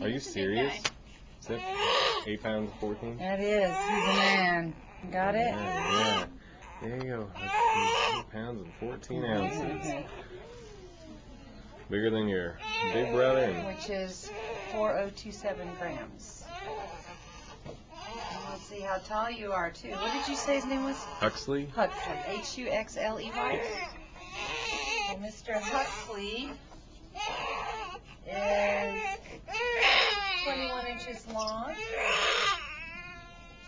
Are you serious? Is that 8 pounds and 14? That is. He's a man. Got it? Yeah. There you go. 8 pounds and 14 ounces. Bigger than your big brother. Which is 4027 grams. And we'll see how tall you are, too. What did you say his name was? Huxley? Huxley. Huxley. Well, Mr. Huxley is 21 inches long,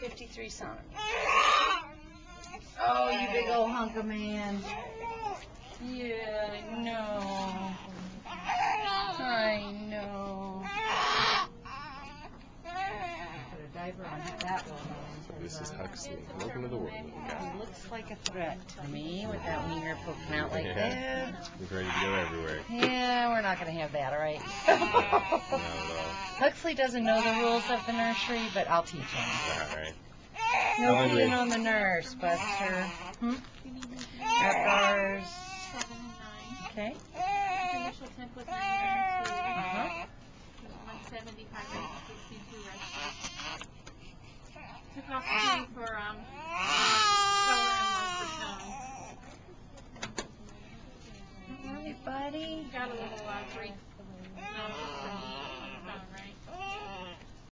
53 centimeters. Oh, you big old hunk of man. Yeah, I know. I know. Put a diaper on that one. So this is Huxley. Welcome to the world, little guy. He looks like a threat to me with that wiener poking out like that. He's ready to go everywhere. Yeah, we're not going to have that, all right? Not at all. Huxley doesn't know the rules of the nursery, but I'll teach him. All right. No peeing on the nurse, Buster. Outdoors. 7 and 9. Okay. Initial temp was 902. 175 right, 62 right. Took off 2 for color and 1 for tone. All right, buddy. Got a little brief.